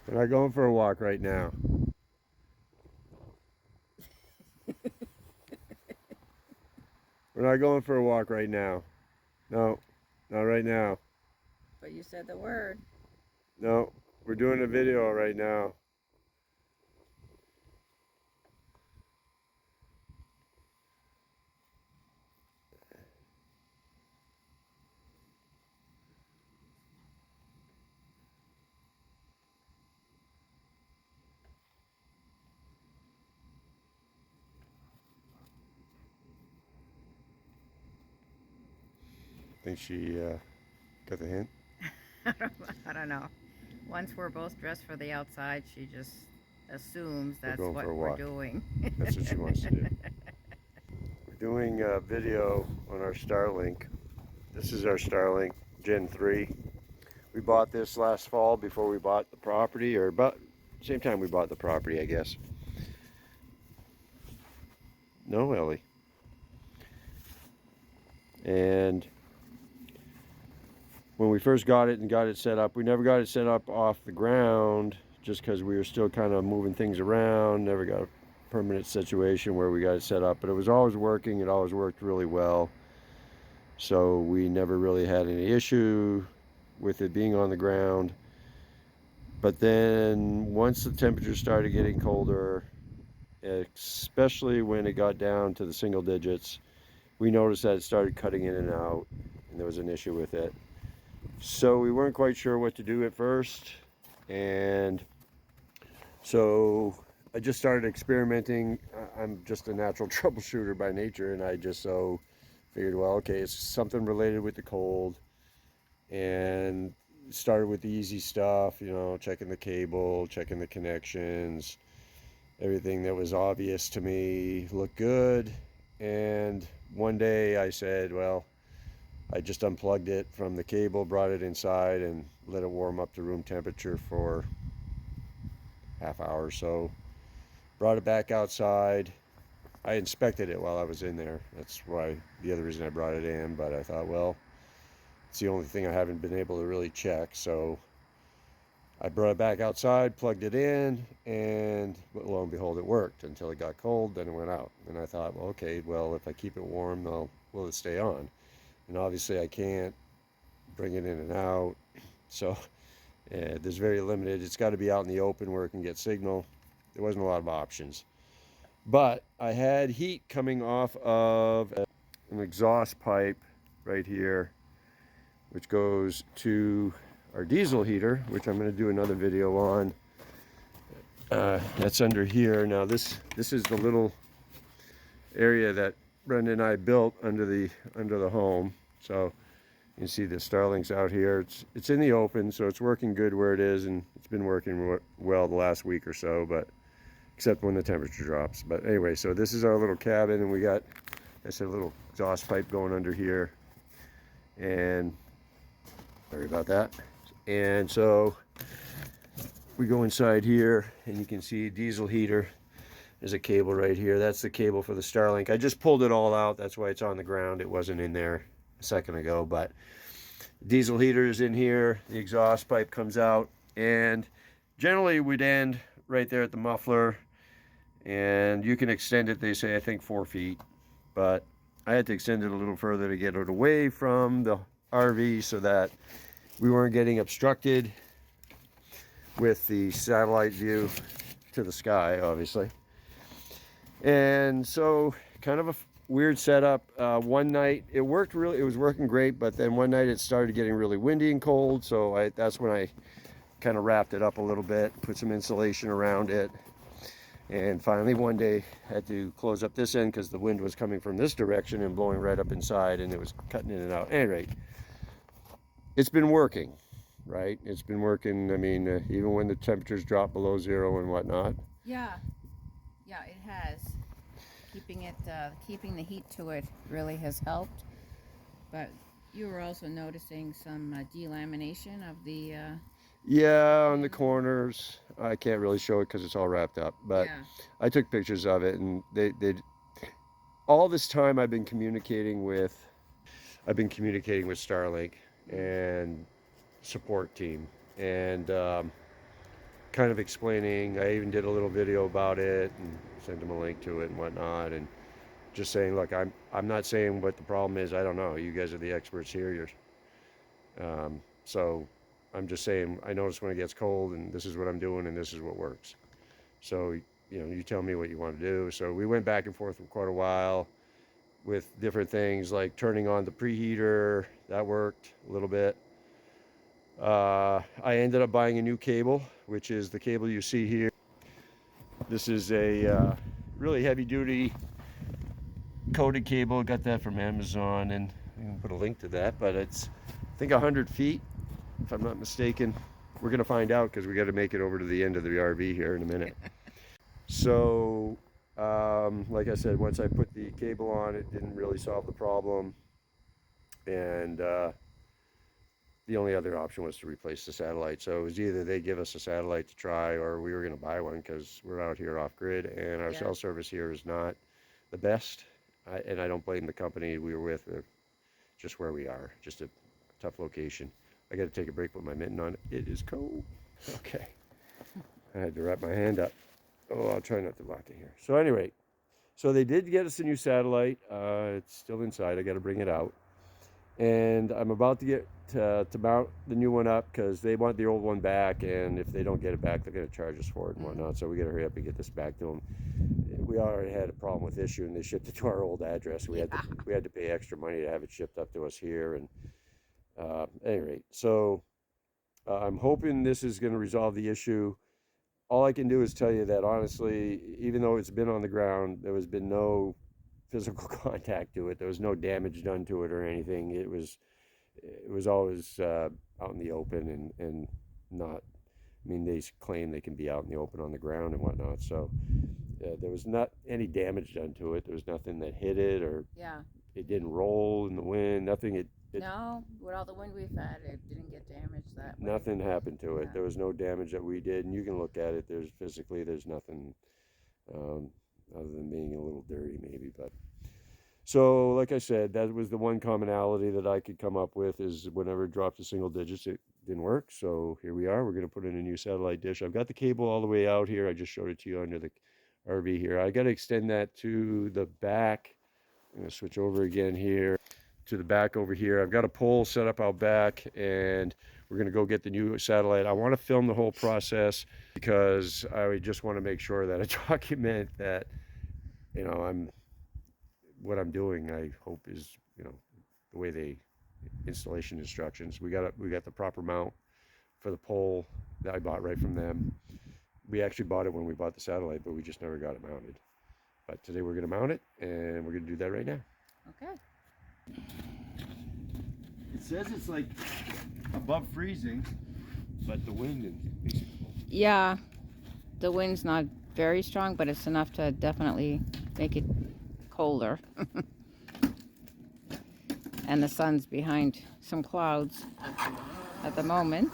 We're not going for a walk right now. We're not going for a walk right now. No, not right now. But you said the word. No, we're doing a video right now. Think she got the hint? I don't know. Once we're both dressed for the outside, she just assumes We're that's going what for a we're walk. doing. That's what she wants to do. We're doing a video on our Starlink. This is our Starlink Gen 3. We bought this last fall before we bought the property, or about same time we bought the property, I guess. No, Ellie. And when we first got it and got it set up, we never got it set up off the ground just because we were still kind of moving things around. Never got a permanent situation where we got it set up, but it was always working. It always worked really well. So we never really had any issue with it being on the ground. But then once the temperature started getting colder, especially when it got down to the single digits, we noticed that it started cutting in and out, and there was an issue with it. So we weren't quite sure what to do at first, and so I just started experimenting. I'm just a natural troubleshooter by nature, and I just figured, well, okay, it's something related with the cold, and started with the easy stuff, you know, checking the cable, checking the connections. Everything that was obvious to me looked good, and one day I said, well, I just unplugged it from the cable, brought it inside, and let it warm up to room temperature for half hour or so. Brought it back outside. I inspected it while I was in there. That's why the other reason I brought it in. But I thought, well, it's the only thing I haven't been able to really check. So I brought it back outside, plugged it in, and lo and behold, it worked until it got cold. Then it went out. And I thought, well, okay, well, if I keep it warm, will it stay on? And obviously, I can't bring it in and out. So there's very limited. It's got to be out in the open where it can get signal. There wasn't a lot of options. But I had heat coming off of an exhaust pipe right here, which goes to our diesel heater, which I'm going to do another video on. That's under here. Now this is the little area that Brenda and I built under the home. So you can see the Starlink's out here. It's in the open, so it's working good where it is, and it's been working well the last week or so, but except when the temperature drops. But anyway, so this is our little cabin, and we got, I said, a little exhaust pipe going under here, and sorry about that. And so we go inside here, and you can see diesel heater. There's a cable right here. That's the cable for the Starlink. I just pulled it all out. That's why it's on the ground. It wasn't in there a second ago, but diesel heater is in here. The exhaust pipe comes out, and generally we'd end right there at the muffler, and you can extend it, they say, I think 4 feet, but I had to extend it a little further to get it away from the RV so that we weren't getting obstructed with the satellite view to the sky, obviously. And so kind of a weird setup. One night it worked it was working great, but then one night it started getting really windy and cold, so that's when I kind of wrapped it up a little bit, put some insulation around it, and finally one day had to close up this end because the wind was coming from this direction and blowing right up inside, and it was cutting in and out. At any rate, it's been working, right? It's been working. I mean, even when the temperatures drop below zero and whatnot. Yeah, yeah, it has. Keeping the heat to it really has helped. But you were also noticing some delamination of the. Yeah, on the corners. I can't really show it because it's all wrapped up, but Yeah. I took pictures of it, and they all this time I've been communicating with Starlink and support team, and kind of explaining. I even did a little video about it and sent them a link to it and whatnot, and just saying, look, I'm not saying what the problem is. I don't know. You guys are the experts here. So I'm just saying, I notice when it gets cold, and this is what I'm doing, and this is what works. So, you know, you tell me what you want to do. So we went back and forth for quite a while with different things like turning on the preheater. That worked a little bit. I ended up buying a new cable, which is the cable you see here. This is a really heavy duty coated cable. Got that from Amazon, and I can put a link to that, but it's, I think, 100 feet, if I'm not mistaken. We're going to find out because we got to make it over to the end of the RV here in a minute. So, like I said, once I put the cable on, it didn't really solve the problem. And the only other option was to replace the satellite. So it was either they give us a satellite to try, or we were going to buy one because we're out here off grid, and our cell service here is not the best. And I don't blame the company we were with, just where we are, just a tough location. I got to take a break with my mitten on. It is cold. Okay. I had to wrap my hand up. Oh, I'll try not to lock it here. So anyway, so they did get us a new satellite. It's still inside. I got to bring it out. And I'm about to get to mount the new one up because they want the old one back. And if they don't get it back, they're going to charge us for it and whatnot. So we got to hurry up and get this back to them. We already had a problem with issuing. They shipped it to our old address. We had to pay extra money to have it shipped up to us here. And at any rate, so I'm hoping this is going to resolve the issue. All I can do is tell you that honestly, even though it's been on the ground, there has been no physical contact to it. There was no damage done to it or anything. It was always out in the open and not. I mean, they claim they can be out in the open on the ground and whatnot. So there was not any damage done to it. There was nothing that hit it, or it didn't roll in the wind. Nothing. No, with all the wind we've had, it didn't get damaged that way. Nothing happened to it. There was no damage that we did, and you can look at it. There's nothing other than being a little dirty, maybe. But so, like I said, that was the one commonality that I could come up with, is whenever it dropped to single digits, it didn't work. So here we are. We're going to put in a new satellite dish. I've got the cable all the way out here. I just showed it to you under the RV here. I got to extend that to the back. I'm going to switch over again here to the back over here. I've got a pole set up out back, and we're going to go get the new satellite. I want to film the whole process because I just want to make sure that I document that, you know, what I'm doing, I hope, is, you know, the way they installation instructions. We got the proper mount for the pole that I bought right from them. We actually bought it when we bought the satellite, but we just never got it mounted. But today we're going to mount it, and we're going to do that right now. Okay. It says it's like above freezing, but the wind is... Yeah, the wind's not very strong, but it's enough to definitely make it colder. And the sun's behind some clouds at the moment.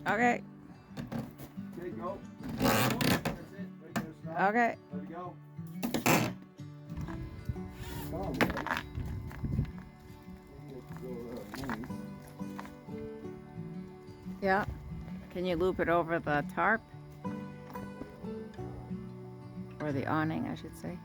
Okay. Okay, go. That's it. Right there, stop. Okay. Let it go. Yeah. Can you loop it over the tarp? Or the awning, I should say.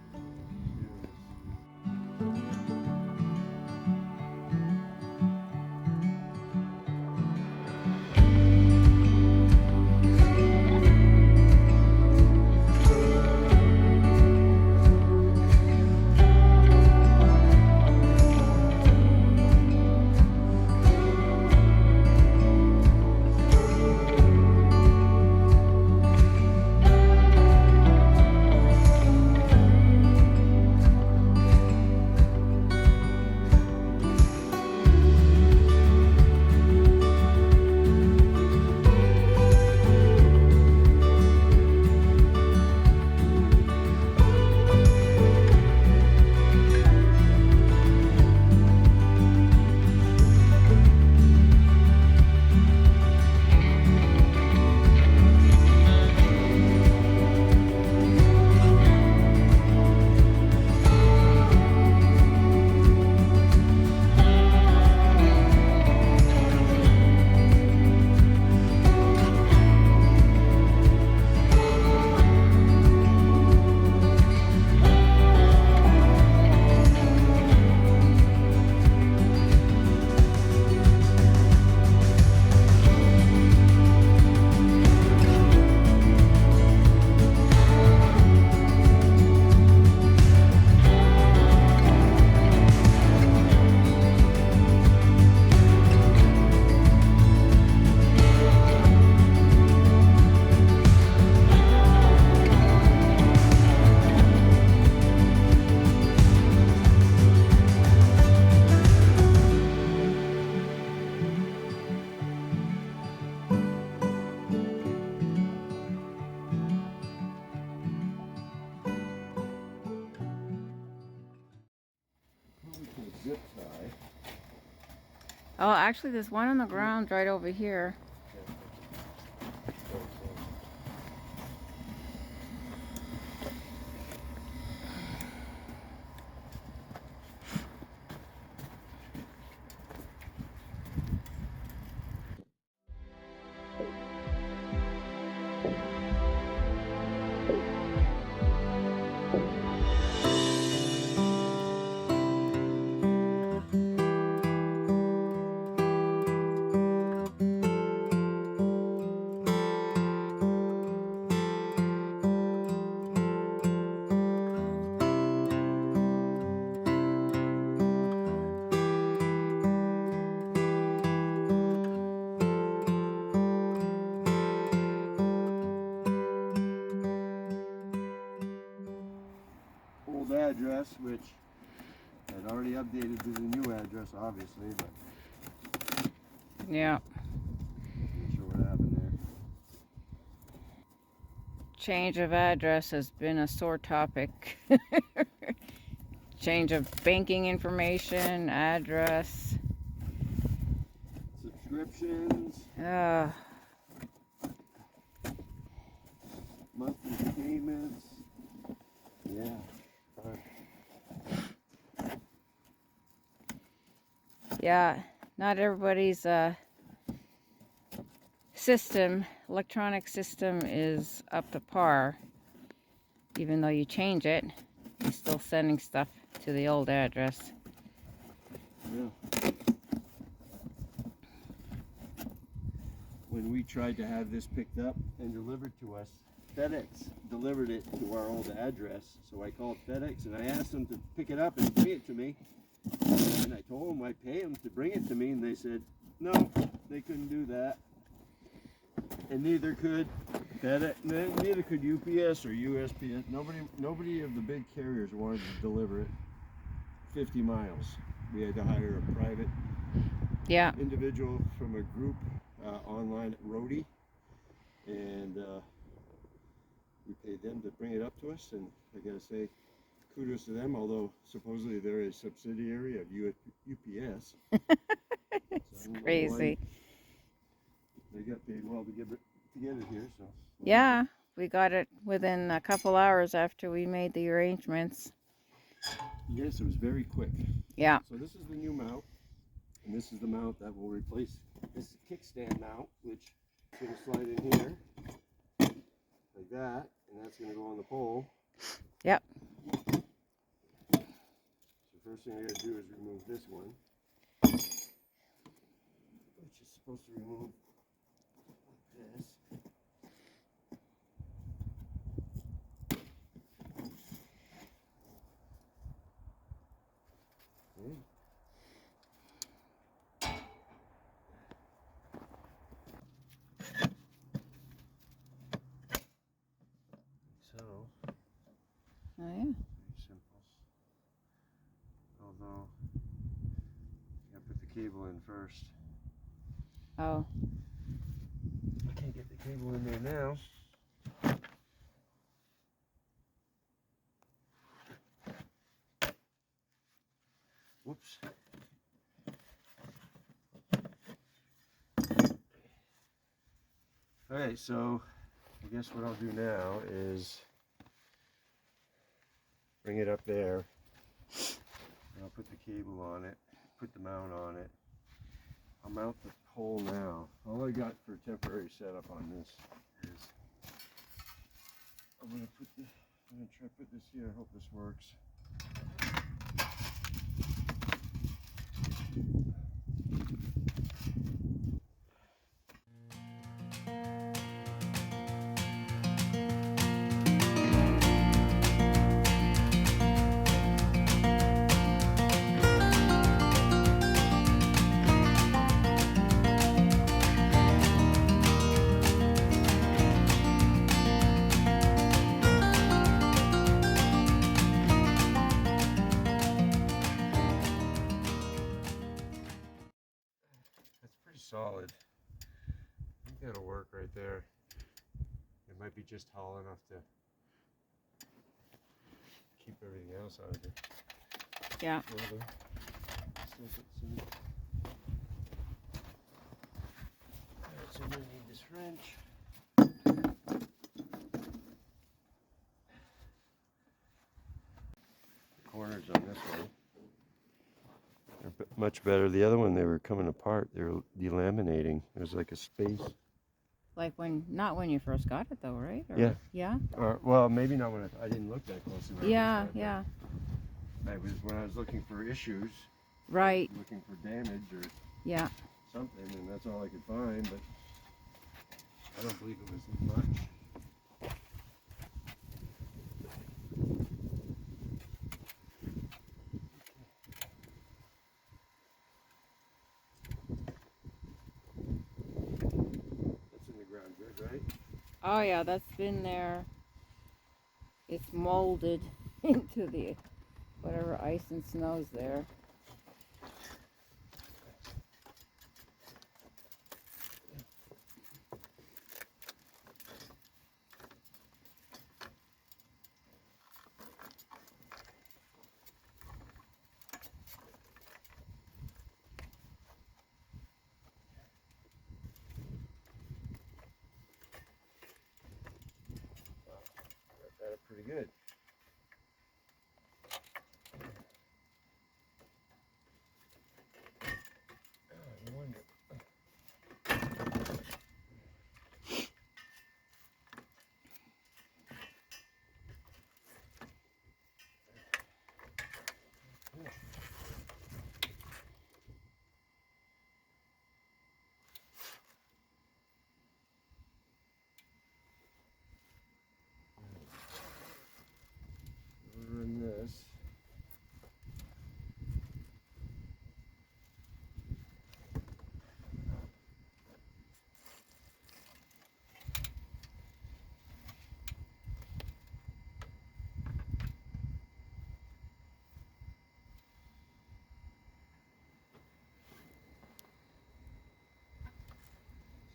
zip tie. Oh, actually, there's one on the ground right over here. Old address, which I'd already updated to the new address, obviously, but Yeah. not sure what happened there. Change of address has been a sore topic. Change of banking information, address. Subscriptions, Uh, monthly payments. Yeah. yeah, not everybody's electronic system is up to par. Even though you change it, you're still sending stuff to the old address. Yeah. When we tried to have this picked up and delivered to us, FedEx delivered it to our old address. So I called FedEx and I asked them to pick it up and bring it to me. And I told them I'd pay them to bring it to me, and they said no, they couldn't do that. And neither could FedEx, neither could UPS or USPS. Nobody of the big carriers wanted to deliver it 50 miles. We had to hire a private individual from a group online at Rody, and we paid them to bring it up to us. And I gotta say, kudos to them. Although supposedly they're a subsidiary of UPS. It's crazy. They got paid well to get it here, so. Yeah, we got it within a couple hours after we made the arrangements. Yes, it was very quick. Yeah. So this is the new mount, and this is the mount that will replace this kickstand mount, which is going to slide in here like that, and that's going to go on the pole. Yep. So first thing I got to do is remove this one, which is supposed to remove like this. Okay. So, Oh, yeah. very simple. Although, I gotta put the cable in first. Oh. I can't get the cable in there now. Whoops. Alright, so I guess what I'll do now is bring it up there, and I'll put the cable on it, put the mount on it. I'll mount the pole now. All I got for temporary setup on this is I'm gonna try to put this here. I hope this works. That's pretty solid. I think that'll work right there. It might be just tall enough to keep everything else out of it. Yeah. second. Alright, so I'm going to need this wrench. The corners on this one are much better. The other one, they were coming apart. They were delaminating. It was like a space. Like not when you first got it though, right? Or, Yeah. Yeah? Well, maybe not when I didn't look that closely. When Yeah, I was there, yeah. It was when I was looking for issues. Right. Looking for damage or Yeah. something, and that's all I could find, but I don't believe it was much. That's in the ground good, right? Oh yeah, that's been there. It's molded into the whatever ice and snow's there. Got it pretty good. Oh, no wonder. Run this.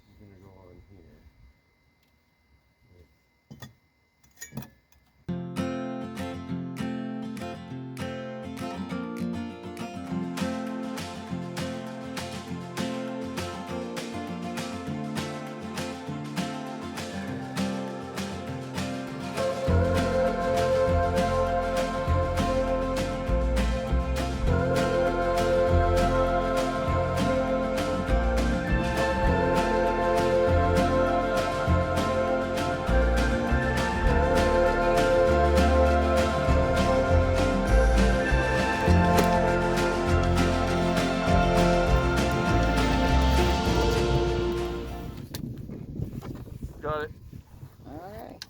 This is going to go on here. Got it. Alright.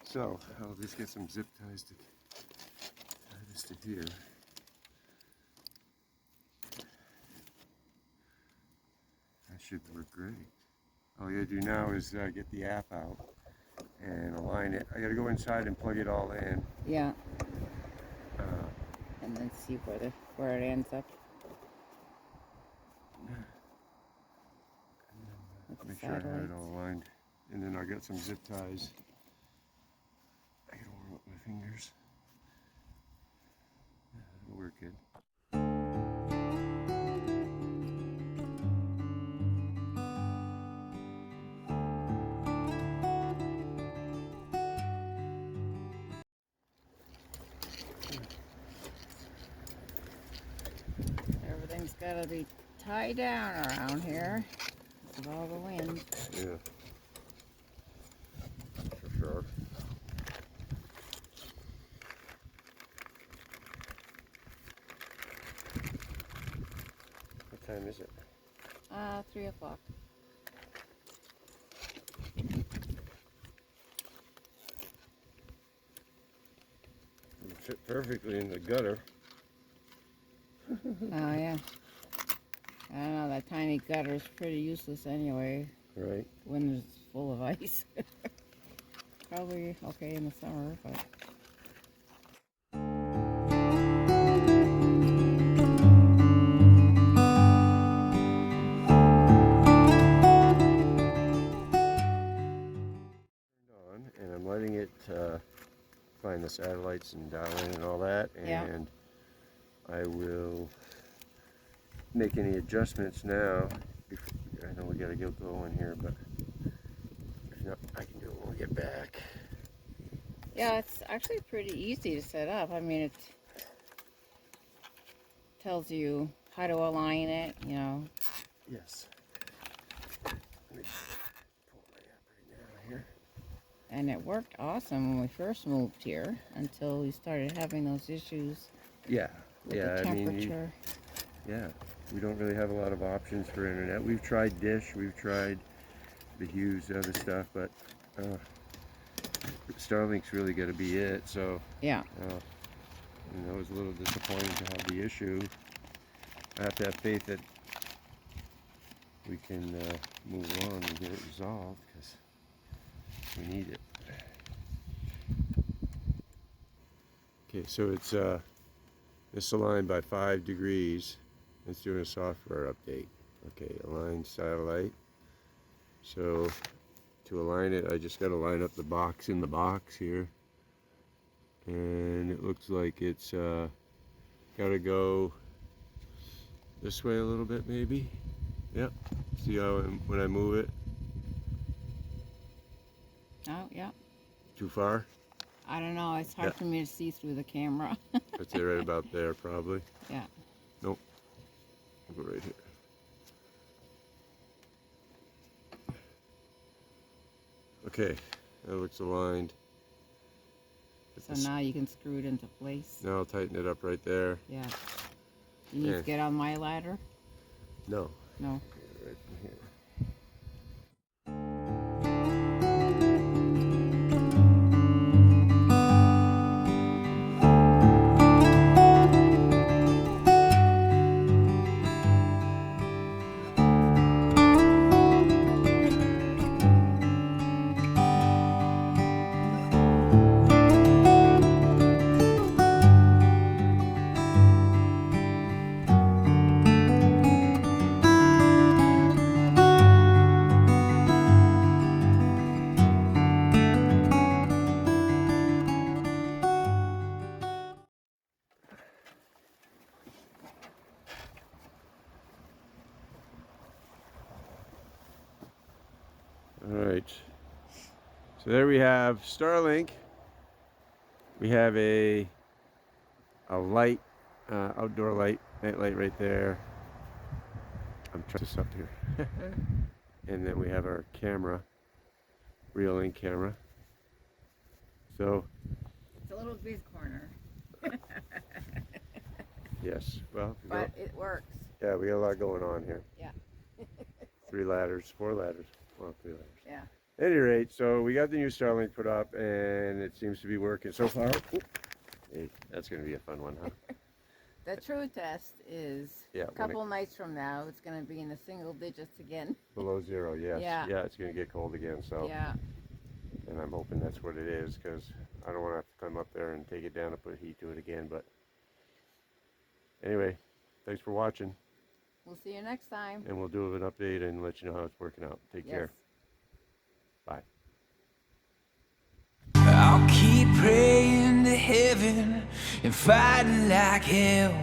So, I'll just get some zip ties to tie this to here. That should work great. All you gotta do now is get the app out and align it. I gotta go inside and plug it all in. Yeah. And then see where it ends up. Make sure I have it all aligned. And then I'll get some zip ties. I gotta warm up my fingers. Yeah, that'll work good. Everything's gotta be tied down around here with all the wind. Yeah. For sure. What time is it? 3 o'clock. It fit perfectly in the gutter. Oh yeah. I don't know, that tiny gutter's pretty useless anyway Right. when it's full of ice. Probably okay in the summer, but find the satellites and dial in and all that, Yeah. and I will make any adjustments now. I know we gotta get going here, but if not, I can do it when we get back. Yeah, it's actually pretty easy to set up. I mean, it tells you how to align it, you know. Yes. Let me pull my app right now here. And it worked awesome when we first moved here until we started having those issues Yeah, with yeah. the I mean, temperature. we don't really have a lot of options for internet. We've tried Dish, we've tried the Hughes, other stuff, but Starlink's really got to be it. So Yeah. it was a little disappointing to have the issue. I have to have faith that we can move on and get it resolved because we need it. Okay, so it's misaligned by 5 degrees. It's doing a software update. Okay, align satellite. So to align it, I just got to line up the box in the box here. And it looks like it's got to go this way a little bit maybe. Yep. See how when I move it? Oh, yeah. Too far? I don't know. It's hard for me to see through the camera. I'd say right about there probably. Yeah. Nope. I'll go right here. Okay, that looks aligned. So now you can screw it into place. Now I'll tighten it up right there. Yeah. You need to get on my ladder? No. No. Right from here. All right. So there we have Starlink. We have a light, outdoor light, night light right there. I'm trying this up here. And then we have our camera, reel-in camera. So It's a little biz corner. yes, well, But it works. yeah, we got a lot going on here. Yeah. 3 ladders, 4 ladders. Well, 3 ladders. Yeah. At any rate, so we got the new Starlink put up, and it seems to be working so far. Ooh. Hey, that's going to be a fun one, huh? The true test is a couple nights from now, it's going to be in the single digits again. Below 0, yes. Yeah. Yeah, it's going to get cold again, so. Yeah. And I'm hoping that's what it is, because I don't want to have to come up there and take it down and put heat to it again, but anyway, thanks for watching. We'll see you next time. And we'll do an update and let you know how it's working out. Take care. Bye. I'll keep praying to heaven and fighting like hell.